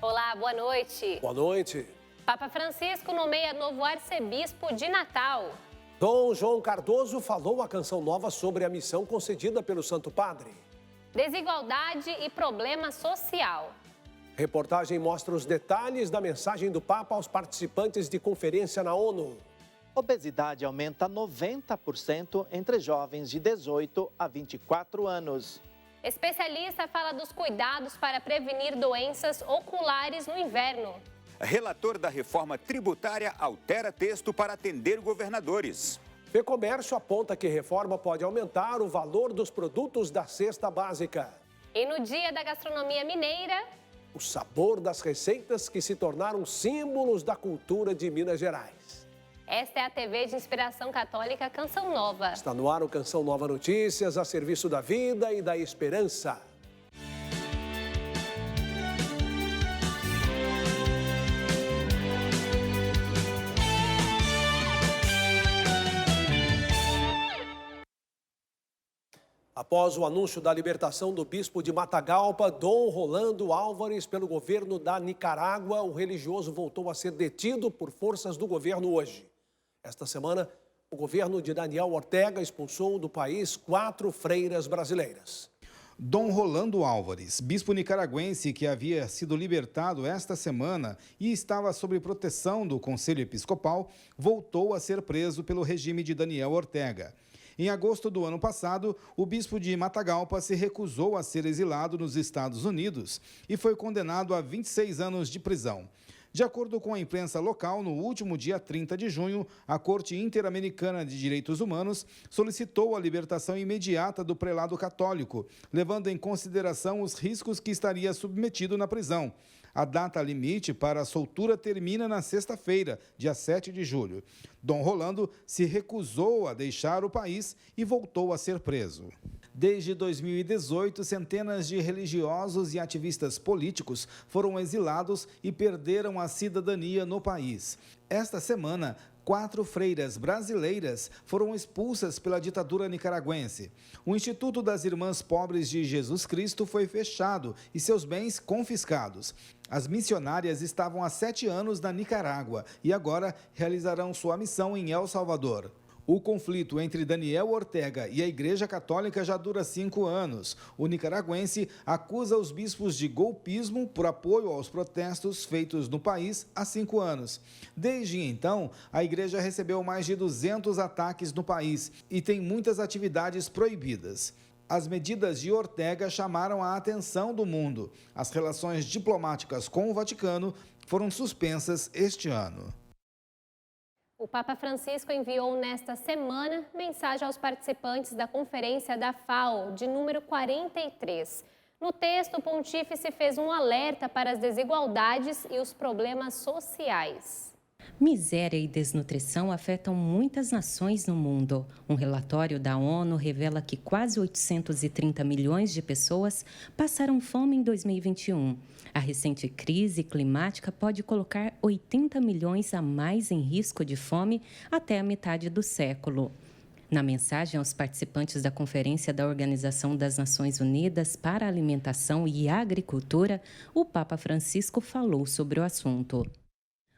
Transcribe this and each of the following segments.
Olá, boa noite. Boa noite. Papa Francisco nomeia novo arcebispo de Natal. Dom João Cardoso falou a canção nova sobre a missão concedida pelo Santo Padre. Desigualdade e problema social. Reportagem mostra os detalhes da mensagem do Papa aos participantes de conferência na ONU. Obesidade aumenta 90% entre jovens de 18 a 24 anos. Especialista fala dos cuidados para prevenir doenças oculares no inverno. Relator da reforma tributária altera texto para atender governadores. FEComércio aponta que reforma pode aumentar o valor dos produtos da cesta básica. E no Dia da Gastronomia Mineira, O sabor das receitas que se tornaram símbolos da cultura de Minas Gerais. esta é a TV de inspiração católica Canção Nova. Está no ar o Canção Nova Notícias, a serviço da vida e da esperança. Após o anúncio da libertação do bispo de Matagalpa, Dom Rolando Álvares, pelo governo da Nicarágua, o religioso voltou a ser detido por forças do governo hoje. Esta semana, o governo de Daniel Ortega expulsou do país 4 freiras brasileiras. Dom Rolando Álvares, bispo nicaragüense que havia sido libertado esta semana e estava sob proteção do Conselho Episcopal, voltou a ser preso pelo regime de Daniel Ortega. Em agosto do ano passado, o bispo de Matagalpa se recusou a ser exilado nos Estados Unidos e foi condenado a 26 anos de prisão. De acordo com a imprensa local, no último dia 30 de junho, a Corte Interamericana de Direitos Humanos solicitou a libertação imediata do prelado católico, levando em consideração os riscos que estaria submetido na prisão. A data limite para a soltura termina na sexta-feira, dia 7 de julho. Dom Rolando se recusou a deixar o país e voltou a ser preso. Desde 2018, centenas de religiosos e ativistas políticos foram exilados e perderam a cidadania no país. Esta semana, 4 freiras brasileiras foram expulsas pela ditadura nicaragüense. O Instituto das Irmãs Pobres de Jesus Cristo foi fechado e seus bens confiscados. As missionárias estavam há 7 anos na Nicarágua e agora realizarão sua missão em El Salvador. O conflito entre Daniel Ortega e a Igreja Católica já dura 5 anos. O nicaragüense acusa os bispos de golpismo por apoio aos protestos feitos no país há 5 anos. Desde então, a Igreja recebeu mais de 200 ataques no país e tem muitas atividades proibidas. As medidas de Ortega chamaram a atenção do mundo. As relações diplomáticas com o Vaticano foram suspensas este ano. O Papa Francisco enviou nesta semana mensagem aos participantes da Conferência da FAO, de número 43. No texto, o pontífice fez um alerta para as desigualdades e os problemas sociais. Miséria e desnutrição afetam muitas nações no mundo. Um relatório da ONU revela que quase 830 milhões de pessoas passaram fome em 2021. A recente crise climática pode colocar 80 milhões a mais em risco de fome até a metade do século. Na mensagem aos participantes da Conferência da Organização das Nações Unidas para a Alimentação e Agricultura, o Papa Francisco falou sobre o assunto.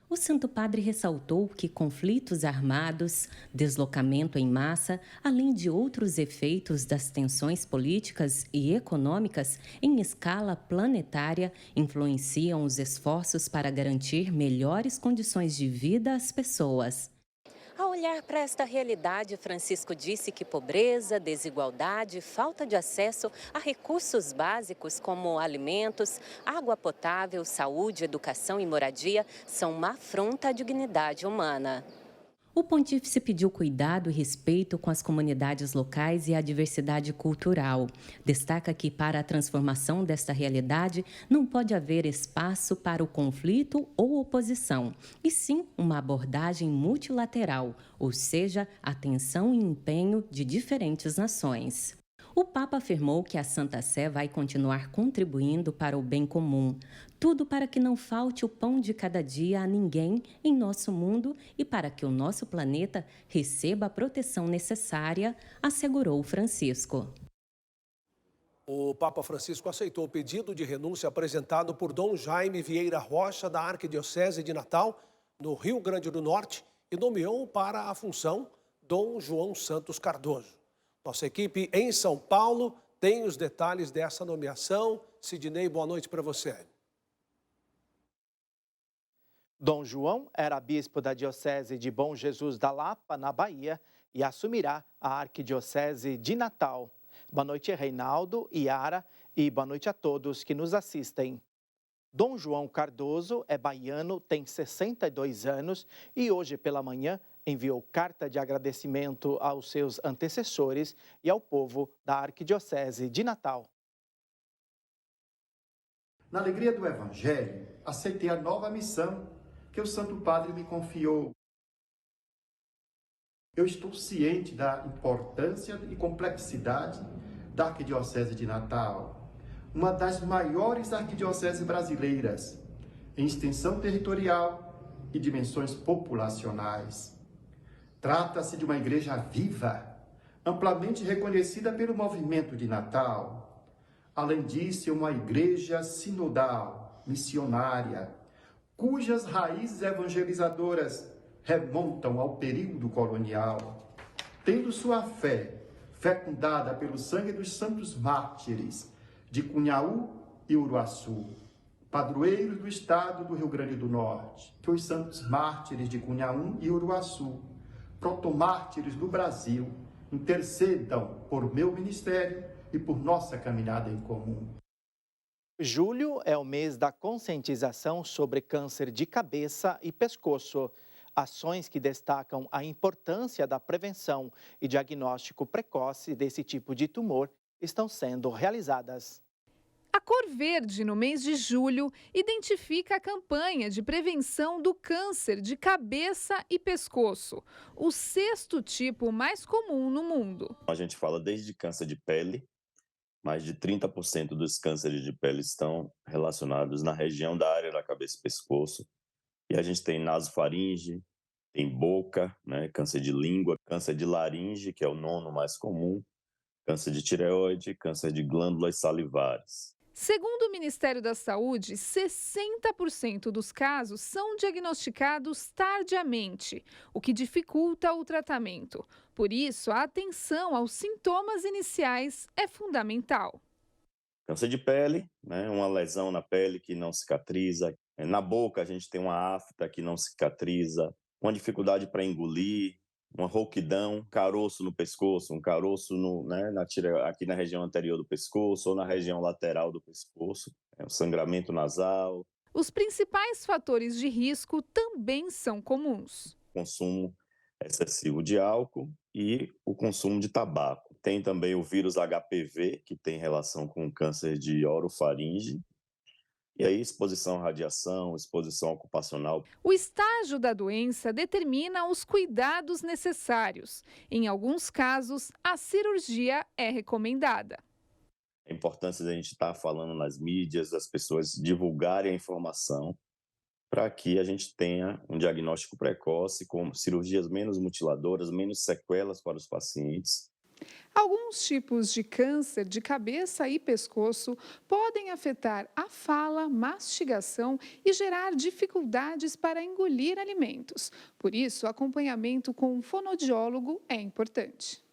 O Santo Padre ressaltou que conflitos armados, deslocamento em massa, além de outros efeitos das tensões políticas e econômicas em escala planetária, influenciam os esforços para garantir melhores condições de vida às pessoas. Ao olhar para esta realidade, Francisco disse que pobreza, desigualdade, falta de acesso a recursos básicos como alimentos, água potável, saúde, educação e moradia são uma afronta à dignidade humana. O pontífice pediu cuidado e respeito com as comunidades locais e a diversidade cultural. Destaca que, para a transformação desta realidade, não pode haver espaço para o conflito ou oposição, e sim uma abordagem multilateral, ou seja, atenção e empenho de diferentes nações. O Papa afirmou que a Santa Sé vai continuar contribuindo para o bem comum, tudo para que não falte o pão de cada dia a ninguém em nosso mundo e para que o nosso planeta receba a proteção necessária, assegurou Francisco. O Papa Francisco aceitou o pedido de renúncia apresentado por Dom Jaime Vieira Rocha, da Arquidiocese de Natal, no Rio Grande do Norte, e nomeou para a função Dom João Santos Cardoso. Nossa equipe em São Paulo tem os detalhes dessa nomeação. Sidney, boa noite para você. Dom João era bispo da Diocese de Bom Jesus da Lapa, na Bahia, e assumirá a Arquidiocese de Natal. Boa noite, Reinaldo, Yara, e boa noite a todos que nos assistem. Dom João Cardoso é baiano, tem 62 anos e hoje pela manhã enviou carta de agradecimento aos seus antecessores e ao povo da Arquidiocese de Natal. Na alegria do Evangelho, aceitei a nova missão que o Santo Padre me confiou. Eu estou ciente da importância e complexidade da Arquidiocese de Natal, uma das maiores arquidioceses brasileiras, em extensão territorial e dimensões populacionais. Trata-se de uma igreja viva, amplamente reconhecida pelo movimento de Natal. Além disso, é uma igreja sinodal, missionária, cujas raízes evangelizadoras remontam ao período colonial, tendo sua fé fecundada pelo sangue dos santos mártires de Cunhaú e Uruaçu, padroeiros do estado do Rio Grande do Norte, que os santos mártires de Cunhaú e Uruaçu, protomártires do Brasil, intercedam por meu ministério e por nossa caminhada em comum. Julho é o mês da conscientização sobre câncer de cabeça e pescoço. Ações que destacam a importância da prevenção e diagnóstico precoce desse tipo de tumor estão sendo realizadas. A Cor Verde, no mês de julho, identifica a campanha de prevenção do câncer de cabeça e pescoço, o 6º tipo mais comum no mundo. A gente fala desde câncer de pele, mais de 30% dos cânceres de pele estão relacionados na região da área da cabeça e pescoço. E a gente tem nasofaringe, tem boca, né, câncer de língua, câncer de laringe, que é o 9º mais comum, câncer de tireoide, câncer de glândulas salivares. Segundo o Ministério da Saúde, 60% dos casos são diagnosticados tardiamente, o que dificulta o tratamento. Por isso, a atenção aos sintomas iniciais é fundamental. Câncer de pele, né, uma lesão na pele que não cicatriza. Na boca, a gente tem uma afta que não cicatriza, uma dificuldade para engolir, uma rouquidão, caroço no pescoço, um caroço aqui na região anterior do pescoço ou na região lateral do pescoço, um sangramento nasal. Os principais fatores de risco também são comuns. Consumo excessivo de álcool e o consumo de tabaco. Tem também o vírus HPV, que tem relação com o câncer de orofaringe. E aí, exposição à radiação, exposição ocupacional. O estágio da doença determina os cuidados necessários. Em alguns casos, a cirurgia é recomendada. A importância da gente estar falando nas mídias, das pessoas divulgarem a informação para que a gente tenha um diagnóstico precoce, com cirurgias menos mutiladoras, menos sequelas para os pacientes. Alguns tipos de câncer de cabeça e pescoço podem afetar a fala, mastigação e gerar dificuldades para engolir alimentos. Por isso, o acompanhamento com um fonoaudiólogo é importante.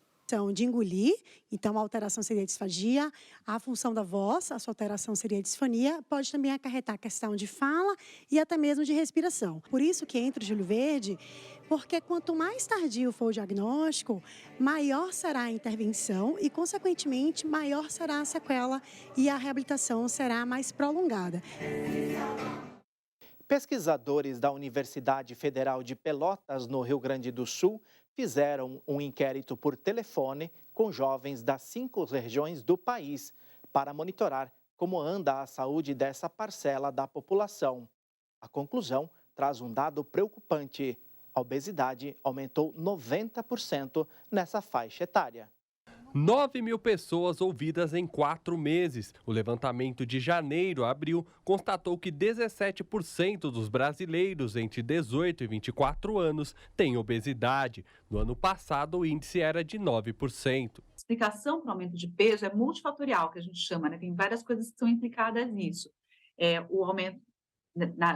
De engolir, então a alteração seria a disfagia, a função da voz, a sua alteração seria a disfonia, pode também acarretar a questão de fala e até mesmo de respiração. Por isso que entra o Julho Verde, porque quanto mais tardio for o diagnóstico, maior será a intervenção e, consequentemente, maior será a sequela e a reabilitação será mais prolongada. Pesquisadores da Universidade Federal de Pelotas, no Rio Grande do Sul, fizeram um inquérito por telefone com jovens das 5 regiões do país para monitorar como anda a saúde dessa parcela da população. A conclusão traz um dado preocupante. A obesidade aumentou 90% nessa faixa etária. 9.000 pessoas ouvidas em 4 meses. O levantamento de janeiro a abril constatou que 17% dos brasileiros entre 18 e 24 anos têm obesidade. No ano passado, o índice era de 9%. A explicação para o aumento de peso é multifatorial, que a gente chama, né? Tem várias coisas que são implicadas nisso. O aumento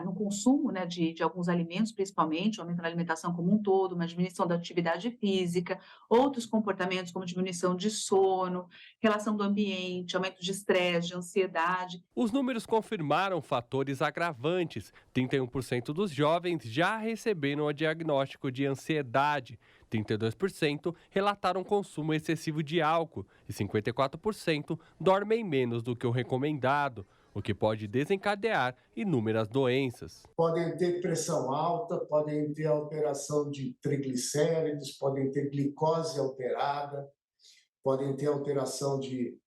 no consumo, né, de alguns alimentos, principalmente, o aumento da alimentação como um todo, uma diminuição da atividade física, outros comportamentos como diminuição de sono, relação do ambiente, aumento de estresse, de ansiedade. Os números confirmaram fatores agravantes. 31% dos jovens já receberam o diagnóstico de ansiedade. 32% relataram consumo excessivo de álcool e 54% dormem menos do que o recomendado, o que pode desencadear inúmeras doenças. Podem ter pressão alta, podem ter alteração de triglicéridos, podem ter glicose alterada, podem ter alteração de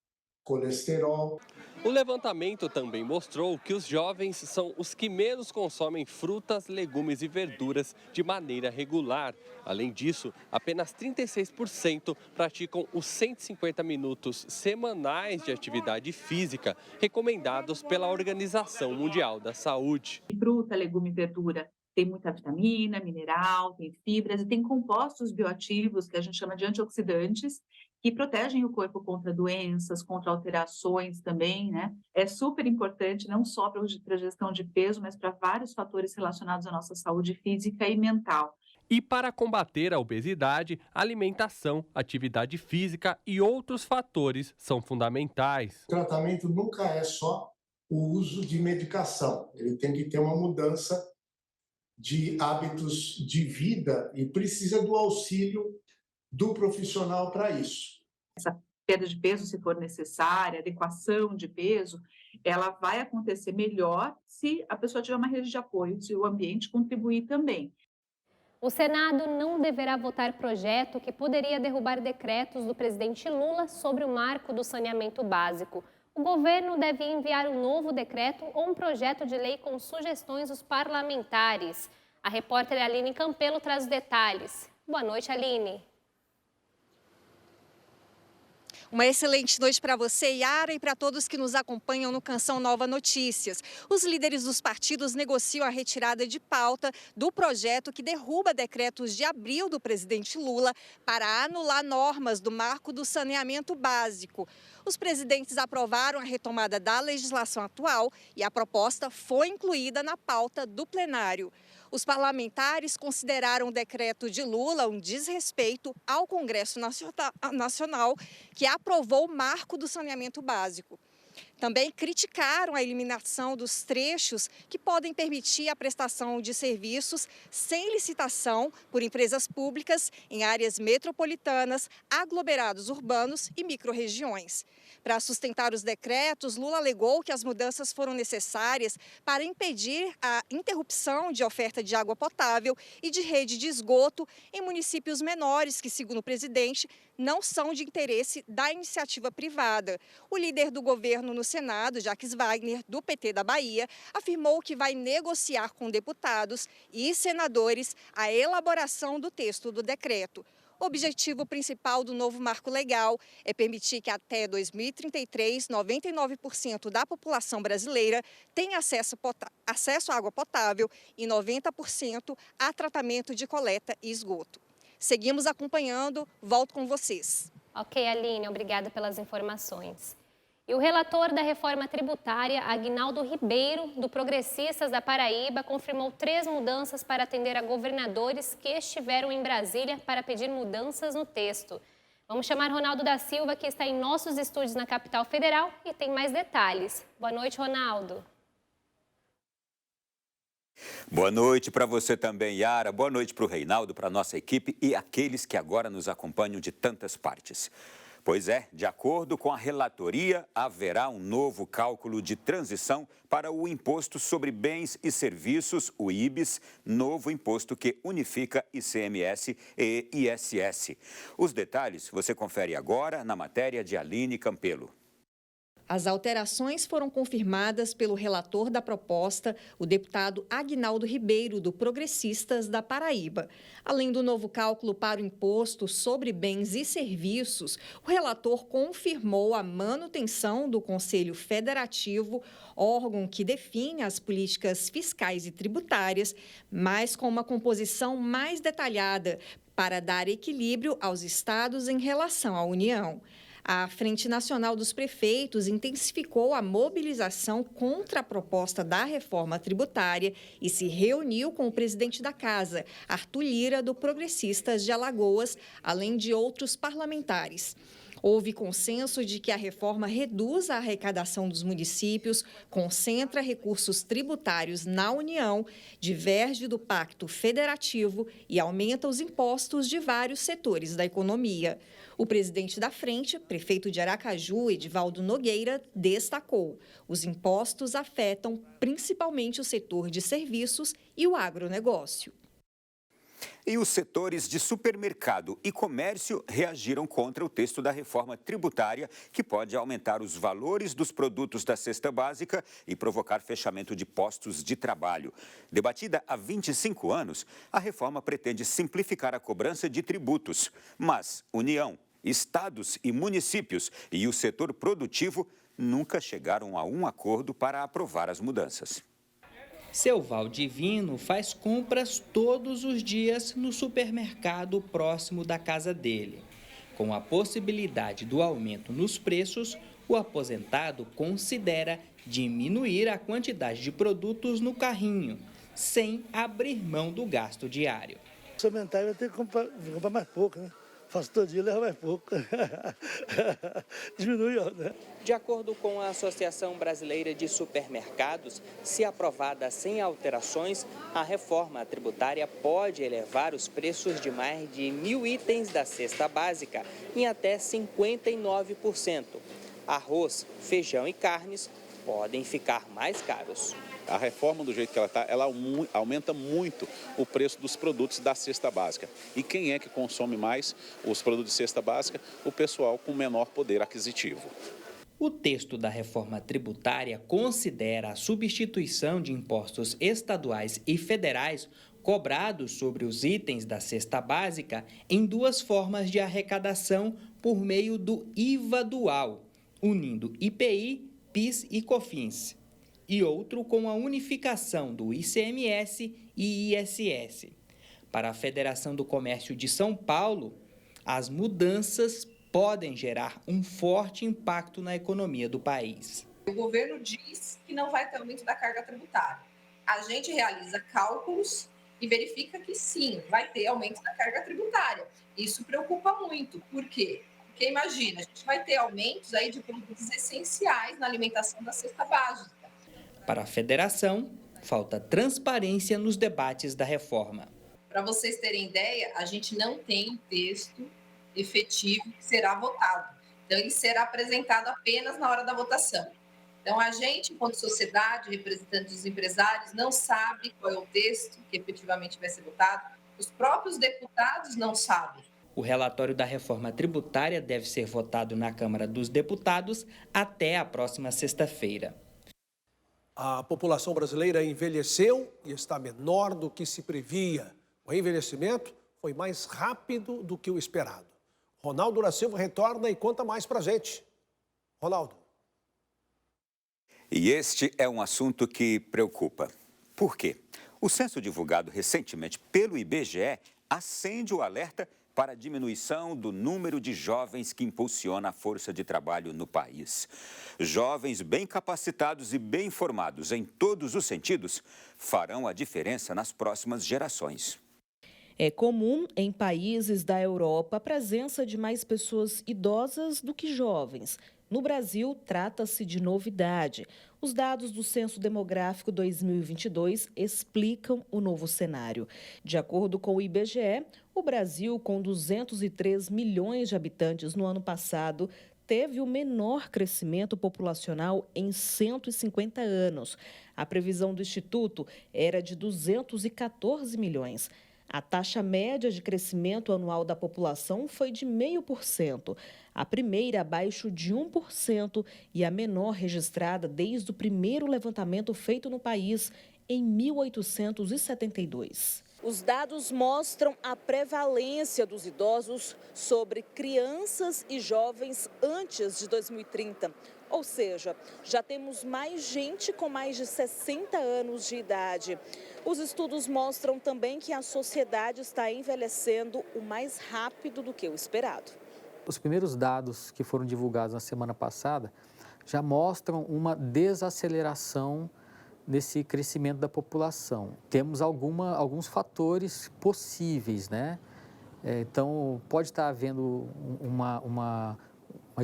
colesterol. O levantamento também mostrou que os jovens são os que menos consomem frutas, legumes e verduras de maneira regular. Além disso, apenas 36% praticam os 150 minutos semanais de atividade física recomendados pela Organização Mundial da Saúde. Fruta, legume e verdura tem muita vitamina, mineral, tem fibras e tem compostos bioativos que a gente chama de antioxidantes, que protegem o corpo contra doenças, contra alterações também, né? É super importante não só para a gestão de peso, mas para vários fatores relacionados à nossa saúde física e mental. E para combater a obesidade, alimentação, atividade física e outros fatores são fundamentais. O tratamento nunca é só o uso de medicação, ele tem que ter uma mudança de hábitos de vida e precisa do auxílio do profissional para isso. Essa perda de peso, se for necessária, adequação de peso, ela vai acontecer melhor se a pessoa tiver uma rede de apoio, se o ambiente contribuir também. O Senado não deverá votar projeto que poderia derrubar decretos do presidente Lula sobre o marco do saneamento básico. O governo deve enviar um novo decreto ou um projeto de lei com sugestões dos parlamentares. A repórter Aline Campelo traz os detalhes. Boa noite, Aline. Uma excelente noite para você, Yara, e para todos que nos acompanham no Canção Nova Notícias. Os líderes dos partidos negociam a retirada de pauta do projeto que derruba decretos de abril do presidente Lula para anular normas do marco do saneamento básico. Os presidentes aprovaram a retomada da legislação atual e a proposta foi incluída na pauta do plenário. Os parlamentares consideraram o decreto de Lula um desrespeito ao Congresso Nacional, que aprovou o marco do saneamento básico. Também criticaram a eliminação dos trechos que podem permitir a prestação de serviços sem licitação por empresas públicas em áreas metropolitanas, aglomerados urbanos e microrregiões. Para sustentar os decretos, Lula alegou que as mudanças foram necessárias para impedir a interrupção de oferta de água potável e de rede de esgoto em municípios menores que, segundo o presidente, não são de interesse da iniciativa privada. O líder do governo no Senado, Jacques Wagner, do PT da Bahia, afirmou que vai negociar com deputados e senadores a elaboração do texto do decreto. O objetivo principal do novo marco legal é permitir que até 2033, 99% da população brasileira tenha acesso à água potável e 90% a tratamento de coleta e esgoto. Seguimos acompanhando, volto com vocês. Ok, Aline, obrigada pelas informações. E o relator da reforma tributária, Aguinaldo Ribeiro, do Progressistas da Paraíba, confirmou 3 mudanças para atender a governadores que estiveram em Brasília para pedir mudanças no texto. Vamos chamar Ronaldo da Silva, que está em nossos estúdios na capital federal e tem mais detalhes. Boa noite, Ronaldo. Boa noite para você também, Yara. Boa noite para o Reinaldo, para a nossa equipe e aqueles que agora nos acompanham de tantas partes. Pois é, de acordo com a relatoria, haverá um novo cálculo de transição para o Imposto sobre Bens e Serviços, o IBIS, novo imposto que unifica ICMS e ISS. Os detalhes você confere agora na matéria de Aline Campelo. As alterações foram confirmadas pelo relator da proposta, o deputado Aguinaldo Ribeiro, do Progressistas da Paraíba. Além do novo cálculo para o imposto sobre bens e serviços, o relator confirmou a manutenção do Conselho Federativo, órgão que define as políticas fiscais e tributárias, mas com uma composição mais detalhada para dar equilíbrio aos estados em relação à União. A Frente Nacional dos Prefeitos intensificou a mobilização contra a proposta da reforma tributária e se reuniu com o presidente da Casa, Arthur Lira, do Progressistas de Alagoas, além de outros parlamentares. Houve consenso de que a reforma reduz a arrecadação dos municípios, concentra recursos tributários na União, diverge do Pacto Federativo e aumenta os impostos de vários setores da economia. O presidente da frente, prefeito de Aracaju, Edivaldo Nogueira, destacou: os impostos afetam principalmente o setor de serviços e o agronegócio. E os setores de supermercado e comércio reagiram contra o texto da reforma tributária, que pode aumentar os valores dos produtos da cesta básica e provocar fechamento de postos de trabalho. Debatida há 25 anos, a reforma pretende simplificar a cobrança de tributos. Mas União, estados e municípios e o setor produtivo nunca chegaram a um acordo para aprovar as mudanças. Seu Valdivino faz compras todos os dias no supermercado próximo da casa dele. Com a possibilidade do aumento nos preços, o aposentado considera diminuir a quantidade de produtos no carrinho, sem abrir mão do gasto diário. Se aumentar, eu tenho que comprar mais pouco, né? Faço todo dia, leva mais pouco. Diminui, né? De acordo com a Associação Brasileira de Supermercados, se aprovada sem alterações, a reforma tributária pode elevar os preços de mais de 1.000 itens da cesta básica em até 59%. Arroz, feijão e carnes podem ficar mais caros. A reforma, do jeito que ela está, ela aumenta muito o preço dos produtos da cesta básica. E quem é que consome mais os produtos de cesta básica? O pessoal com menor poder aquisitivo. O texto da reforma tributária considera a substituição de impostos estaduais e federais cobrados sobre os itens da cesta básica em duas formas de arrecadação por meio do IVA dual, unindo IPI, PIS e COFINS, e outro com a unificação do ICMS e ISS. Para a Federação do Comércio de São Paulo, as mudanças podem gerar um forte impacto na economia do país. O governo diz que não vai ter aumento da carga tributária. A gente realiza cálculos e verifica que sim, vai ter aumento da carga tributária. Isso preocupa muito. Por quê? Porque imagina, a gente vai ter aumentos aí de produtos essenciais na alimentação da cesta básica. Para a federação, falta transparência nos debates da reforma. Para vocês terem ideia, a gente não tem um texto efetivo que será votado. Então, ele será apresentado apenas na hora da votação. Então, a gente, enquanto sociedade, representantes dos empresários, não sabe qual é o texto que efetivamente vai ser votado. Os próprios deputados não sabem. O relatório da reforma tributária deve ser votado na Câmara dos Deputados até a próxima sexta-feira. A população brasileira envelheceu e está menor do que se previa. O envelhecimento foi mais rápido do que o esperado. Ronaldo da Silva retorna e conta mais pra gente. Ronaldo. E este é um assunto que preocupa. Por quê? O censo divulgado recentemente pelo IBGE acende o alerta para a diminuição do número de jovens que impulsiona a força de trabalho no país. Jovens bem capacitados e bem formados em todos os sentidos farão a diferença nas próximas gerações. É comum em países da Europa a presença de mais pessoas idosas do que jovens. No Brasil, trata-se de novidade. Os dados do Censo Demográfico 2022 explicam o novo cenário. De acordo com o IBGE, o Brasil, com 203 milhões de habitantes no ano passado, teve o menor crescimento populacional em 150 anos. A previsão do Instituto era de 214 milhões. A taxa média de crescimento anual da população foi de 0,5%, a primeira abaixo de 1% e a menor registrada desde o primeiro levantamento feito no país em 1872. Os dados mostram a prevalência dos idosos sobre crianças e jovens antes de 2030. Ou seja, já temos mais gente com mais de 60 anos de idade. Os estudos mostram também que a sociedade está envelhecendo o mais rápido do que o esperado. Os primeiros dados que foram divulgados na semana passada já mostram uma desaceleração nesse crescimento da população. Temos alguns fatores possíveis, né? Então, pode estar havendo uma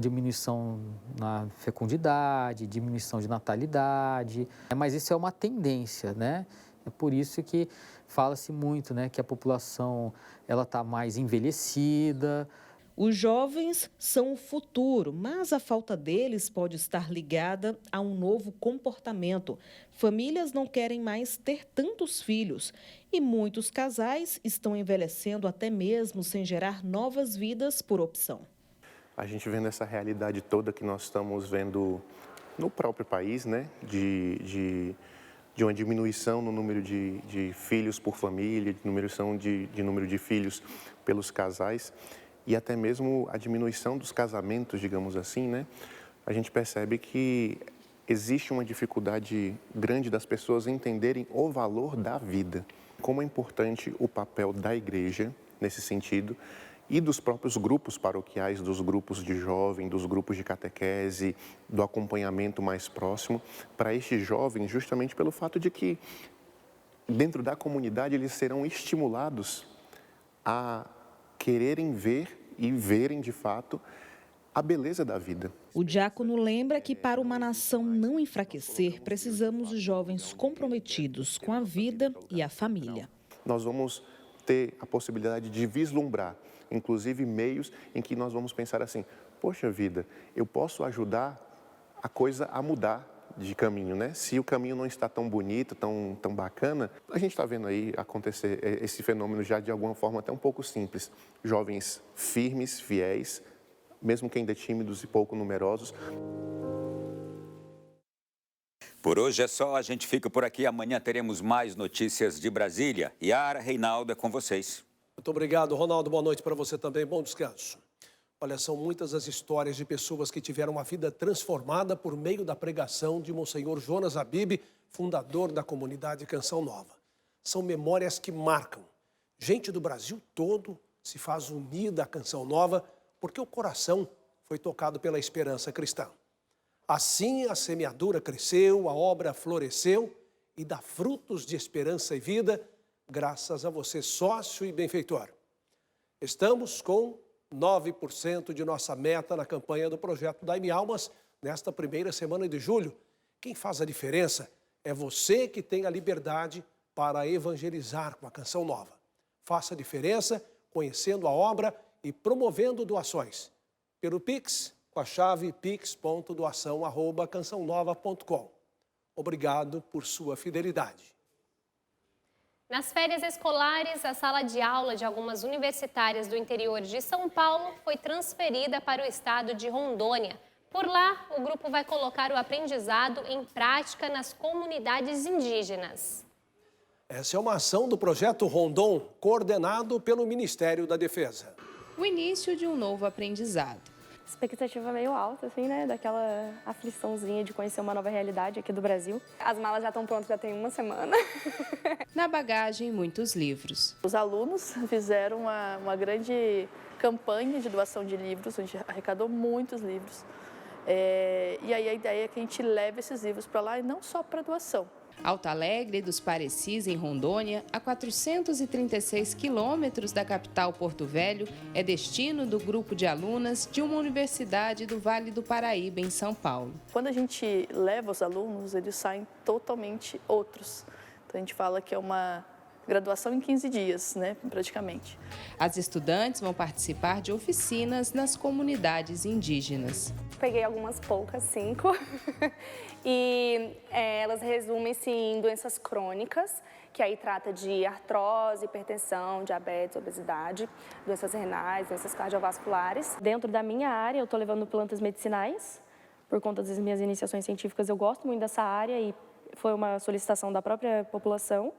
diminuição na fecundidade, diminuição de natalidade, mas isso é uma tendência, né? É por isso que fala-se muito, né, que a população ela está mais envelhecida. Os jovens são o futuro, mas a falta deles pode estar ligada a um novo comportamento. Famílias não querem mais ter tantos filhos e muitos casais estão envelhecendo até mesmo sem gerar novas vidas por opção. A gente vendo essa realidade toda que nós estamos vendo no próprio país, né, de uma diminuição no número de filhos por família, diminuição de número de filhos pelos casais, e até mesmo a diminuição dos casamentos, digamos assim, né? A gente percebe que existe uma dificuldade grande das pessoas entenderem o valor da vida. Como é importante o papel da igreja nesse sentido e dos próprios grupos paroquiais, dos grupos de jovem, dos grupos de catequese, do acompanhamento mais próximo para estes jovens, justamente pelo fato de que dentro da comunidade eles serão estimulados a quererem ver e verem de fato a beleza da vida. O diácono lembra que para uma nação não enfraquecer, precisamos de jovens comprometidos com a vida e a família. Nós vamos ter a possibilidade de vislumbrar, inclusive meios em que nós vamos pensar assim, poxa vida, eu posso ajudar a coisa a mudar de caminho, né? Se o caminho não está tão bonito, tão bacana, a gente está vendo aí acontecer esse fenômeno já de alguma forma até um pouco simples. Jovens firmes, fiéis, mesmo que ainda tímidos e pouco numerosos. Por hoje é só, a gente fica por aqui. Amanhã teremos mais notícias de Brasília. Yara, Reinaldo, é com vocês. Muito obrigado, Ronaldo. Boa noite para você também. Bom descanso. Olha, são muitas as histórias de pessoas que tiveram uma vida transformada por meio da pregação de Monsenhor Jonas Habib, fundador da comunidade Canção Nova. São memórias que marcam. Gente do Brasil todo se faz unida à Canção Nova porque o coração foi tocado pela esperança cristã. Assim, a semeadura cresceu, a obra floresceu e dá frutos de esperança e vida, graças a você, sócio e benfeitor. Estamos com 9% de nossa meta na campanha do projeto Dai-me Almas nesta primeira semana de julho. Quem faz a diferença é você que tem a liberdade para evangelizar com a Canção Nova. Faça a diferença conhecendo a obra e promovendo doações. Pelo Pix, com a chave pix.doação@cançãonova.com. Obrigado por sua fidelidade. Nas férias escolares, a sala de aula de algumas universitárias do interior de São Paulo foi transferida para o estado de Rondônia. Por lá, o grupo vai colocar o aprendizado em prática nas comunidades indígenas. Essa é uma ação do projeto Rondon, coordenado pelo Ministério da Defesa. O início de um novo aprendizado. Expectativa meio alta, assim, né? Daquela afliçãozinha de conhecer uma nova realidade aqui do Brasil. As malas já estão prontas, já tem uma semana. Na bagagem, muitos livros. Os alunos fizeram uma grande campanha de doação de livros, onde arrecadou muitos livros. E aí a ideia é que a gente leve esses livros para lá e não só para doação. Alto Alegre dos Parecis, em Rondônia, a 436 quilômetros da capital Porto Velho, é destino do grupo de alunas de uma universidade do Vale do Paraíba, em São Paulo. Quando a gente leva os alunos, eles saem totalmente outros. Então a gente fala que é uma graduação em 15 dias, né, praticamente. As estudantes vão participar de oficinas nas comunidades indígenas. Peguei algumas poucas, 5, e elas resumem-se em doenças crônicas, que aí trata de artrose, hipertensão, diabetes, obesidade, doenças renais, doenças cardiovasculares. Dentro da minha área, eu estou levando plantas medicinais. Por conta das minhas iniciações científicas, eu gosto muito dessa área e foi uma solicitação da própria população.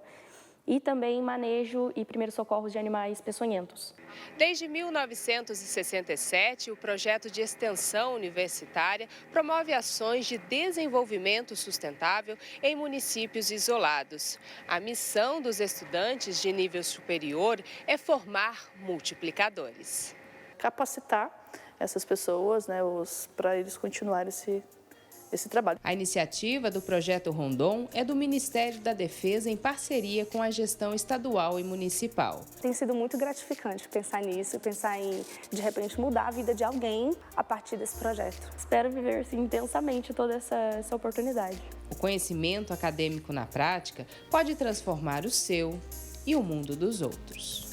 E também manejo e primeiros socorros de animais peçonhentos. Desde 1967, o projeto de extensão universitária promove ações de desenvolvimento sustentável em municípios isolados. A missão dos estudantes de nível superior é formar multiplicadores. Capacitar essas pessoas, né, para eles continuarem esse trabalho. A iniciativa do Projeto Rondon é do Ministério da Defesa em parceria com a gestão estadual e municipal. Tem sido muito gratificante pensar nisso, pensar em, de repente, mudar a vida de alguém a partir desse projeto. Espero viver assim, intensamente toda essa oportunidade. O conhecimento acadêmico na prática pode transformar o seu e o mundo dos outros.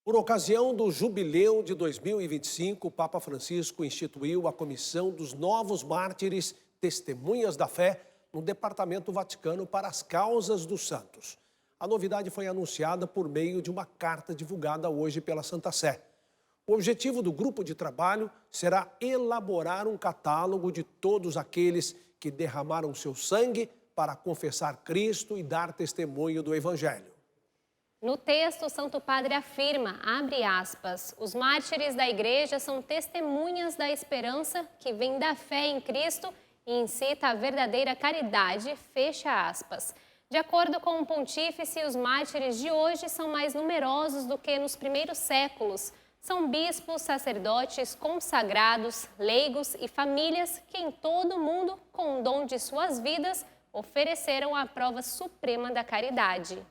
Por ocasião do jubileu de 2025, o Papa Francisco instituiu a Comissão dos Novos Mártires, Testemunhas da Fé, no Departamento Vaticano para as Causas dos Santos. A novidade foi anunciada por meio de uma carta divulgada hoje pela Santa Sé. O objetivo do grupo de trabalho será elaborar um catálogo de todos aqueles que derramaram seu sangue para confessar Cristo e dar testemunho do Evangelho. No texto, o Santo Padre afirma, abre aspas, os mártires da Igreja são testemunhas da esperança que vem da fé em Cristo e incita a verdadeira caridade, fecha aspas. De acordo com o pontífice, os mártires de hoje são mais numerosos do que nos primeiros séculos. São bispos, sacerdotes, consagrados, leigos e famílias que em todo o mundo, com o dom de suas vidas, ofereceram a prova suprema da caridade.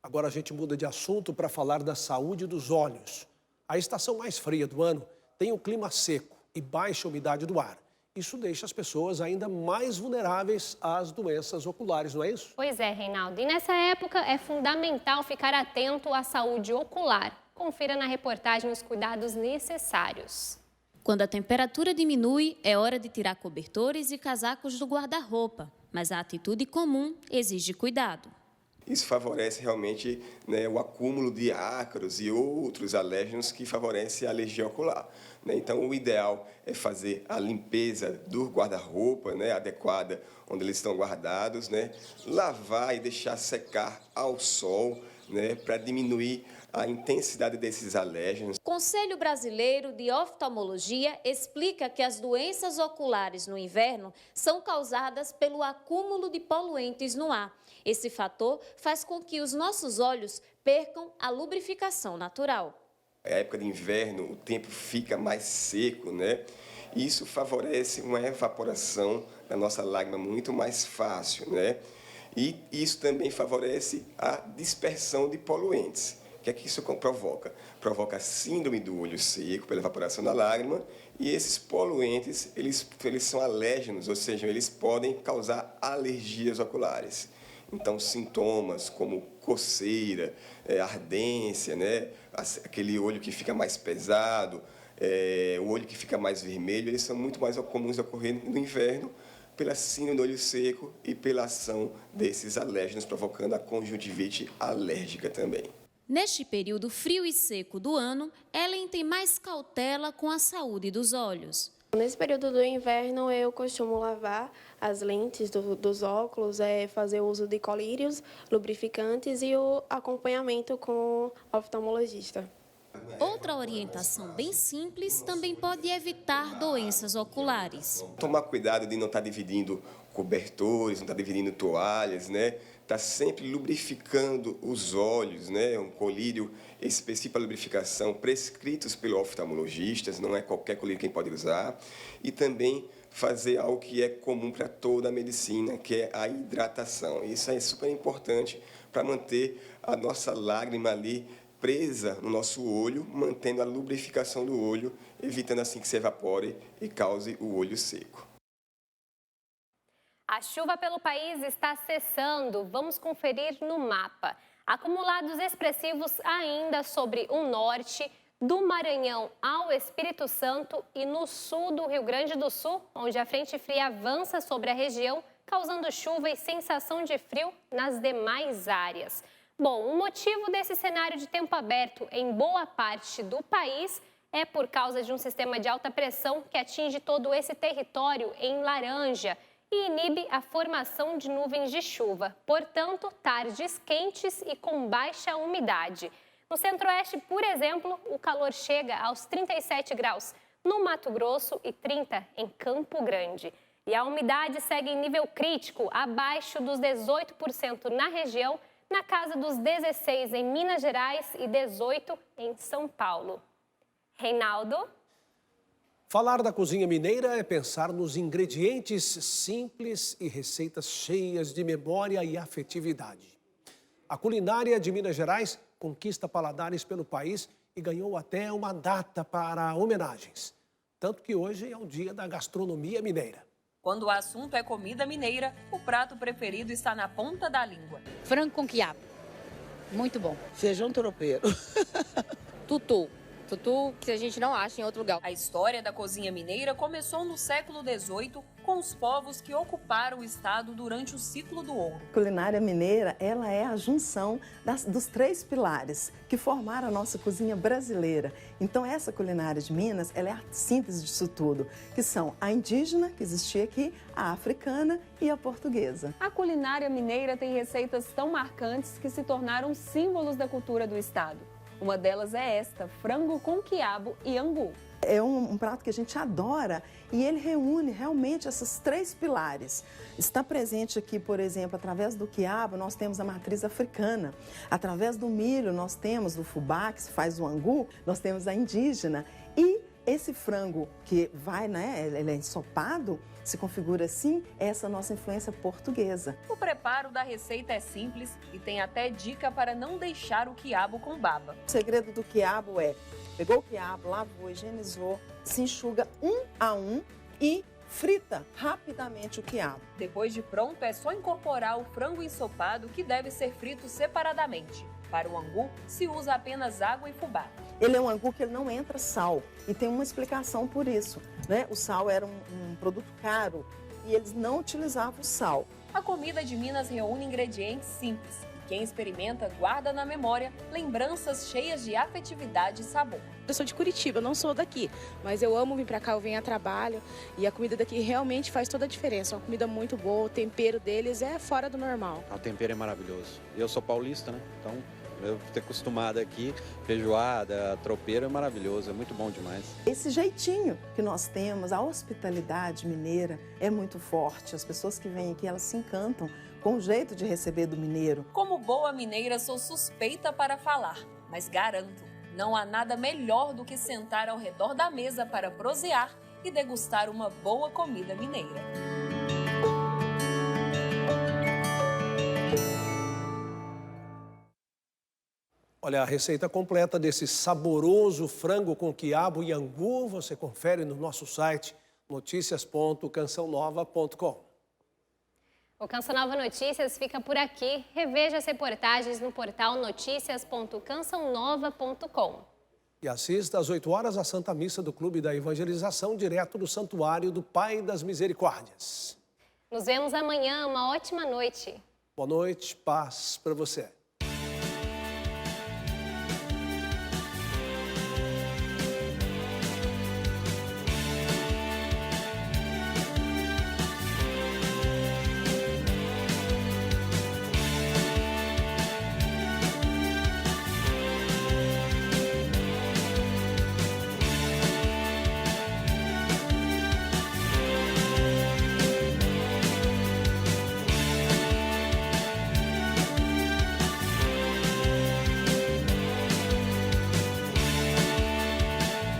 Agora a gente muda de assunto para falar da saúde dos olhos. A estação mais fria do ano tem um clima seco e baixa umidade do ar. Isso deixa as pessoas ainda mais vulneráveis às doenças oculares, não é isso? Pois é, Reinaldo. E nessa época é fundamental ficar atento à saúde ocular. Confira na reportagem os cuidados necessários. Quando a temperatura diminui, é hora de tirar cobertores e casacos do guarda-roupa. Mas a atitude comum exige cuidado. Isso favorece realmente, né, o acúmulo de ácaros e outros alérgenos que favorecem a alergia ocular. Né? Então, o ideal é fazer a limpeza do guarda-roupa, né, adequada, onde eles estão guardados, né? Lavar e deixar secar ao sol, né, para diminuir a intensidade desses alérgenos. O Conselho Brasileiro de Oftalmologia explica que as doenças oculares no inverno são causadas pelo acúmulo de poluentes no ar. Esse fator faz com que os nossos olhos percam a lubrificação natural. Na época de inverno, o tempo fica mais seco, né? E isso favorece uma evaporação da nossa lágrima muito mais fácil, né? E isso também favorece a dispersão de poluentes. O que é que isso provoca? Provoca a síndrome do olho seco pela evaporação da lágrima e esses poluentes, eles são alérgenos, ou seja, eles podem causar alergias oculares. Então, sintomas como coceira, ardência, né? Aquele olho que fica mais pesado, o olho que fica mais vermelho, eles são muito mais comuns de ocorrer no inverno pela síndrome do olho seco e pela ação desses alérgenos, provocando a conjuntivite alérgica também. Neste período frio e seco do ano, Ellen tem mais cautela com a saúde dos olhos. Nesse período do inverno, eu costumo lavar as lentes dos óculos, fazer uso de colírios, lubrificantes e o acompanhamento com o oftalmologista. Outra orientação bem simples também pode evitar doenças oculares. Tomar cuidado de não estar dividindo cobertores, não estar dividindo toalhas, né? Está sempre lubrificando os olhos, né? Um colírio específico para lubrificação, prescritos pelo oftalmologista, não é qualquer colírio que pode usar. E também fazer algo que é comum para toda a medicina, que é a hidratação. Isso é super importante para manter a nossa lágrima ali presa no nosso olho, mantendo a lubrificação do olho, evitando assim que se evapore e cause o olho seco. A chuva pelo país está cessando. Vamos conferir no mapa. Acumulados expressivos ainda sobre o norte, do Maranhão ao Espírito Santo e no sul do Rio Grande do Sul, onde a frente fria avança sobre a região, causando chuva e sensação de frio nas demais áreas. Bom, o motivo desse cenário de tempo aberto em boa parte do país é por causa de um sistema de alta pressão que atinge todo esse território em laranja e inibe a formação de nuvens de chuva. Portanto, tardes quentes e com baixa umidade. No centro-oeste, por exemplo, o calor chega aos 37 graus no Mato Grosso e 30 em Campo Grande. E a umidade segue em nível crítico, abaixo dos 18% na região, na casa dos 16% em Minas Gerais e 18% em São Paulo. Reinaldo? Falar da cozinha mineira é pensar nos ingredientes simples e receitas cheias de memória e afetividade. A culinária de Minas Gerais conquista paladares pelo país e ganhou até uma data para homenagens. Tanto que hoje é o dia da gastronomia mineira. Quando o assunto é comida mineira, o prato preferido está na ponta da língua. Frango com quiabo. Muito bom. Feijão tropeiro. Tutu. Tutu que a gente não acha em outro lugar. A história da cozinha mineira começou no século XVIII com os povos que ocuparam o estado durante o ciclo do ouro. A culinária mineira, ela é a junção dos três pilares que formaram a nossa cozinha brasileira. Então essa culinária de Minas, ela é a síntese disso tudo, que são a indígena, que existia aqui, a africana e a portuguesa. A culinária mineira tem receitas tão marcantes que se tornaram símbolos da cultura do estado. Uma delas é esta, frango com quiabo e angu. É um prato que a gente adora e ele reúne realmente esses três pilares. Está presente aqui, por exemplo, através do quiabo, nós temos a matriz africana. Através do milho, nós temos o fubá, que se faz o angu, nós temos a indígena. E esse frango que vai, né, ele é ensopado, se configura assim, essa nossa influência portuguesa. O preparo da receita é simples e tem até dica para não deixar o quiabo com baba. O segredo do quiabo é, pegou o quiabo, lavou, higienizou, se enxuga um a um e frita rapidamente o quiabo. Depois de pronto, é só incorporar o frango ensopado, que deve ser frito separadamente. Para o angu, se usa apenas água e fubá. Ele é um angu que ele não entra sal e tem uma explicação por isso, né? O sal era um produto caro e eles não utilizavam o sal. A comida de Minas reúne ingredientes simples. Quem experimenta guarda na memória lembranças cheias de afetividade e sabor. Eu sou de Curitiba, eu não sou daqui, mas eu amo vir pra cá, eu venho a trabalho e a comida daqui realmente faz toda a diferença. É uma comida muito boa, o tempero deles é fora do normal. O tempero é maravilhoso. Eu sou paulista, né? Então eu ter acostumado aqui, feijoada, tropeiro é maravilhoso, é muito bom demais. Esse jeitinho que nós temos, a hospitalidade mineira é muito forte. As pessoas que vêm aqui, elas se encantam com o jeito de receber do mineiro. Como boa mineira, sou suspeita para falar, mas garanto, não há nada melhor do que sentar ao redor da mesa para prosear e degustar uma boa comida mineira. Olha, a receita completa desse saboroso frango com quiabo e angu você confere no nosso site noticias.cançãonova.com. O Canção Nova Notícias fica por aqui. Reveja as reportagens no portal noticias.cançãonova.com. E assista às 8 horas a Santa Missa do Clube da Evangelização, direto do Santuário do Pai das Misericórdias. Nos vemos amanhã. Uma ótima noite. Boa noite, paz para você.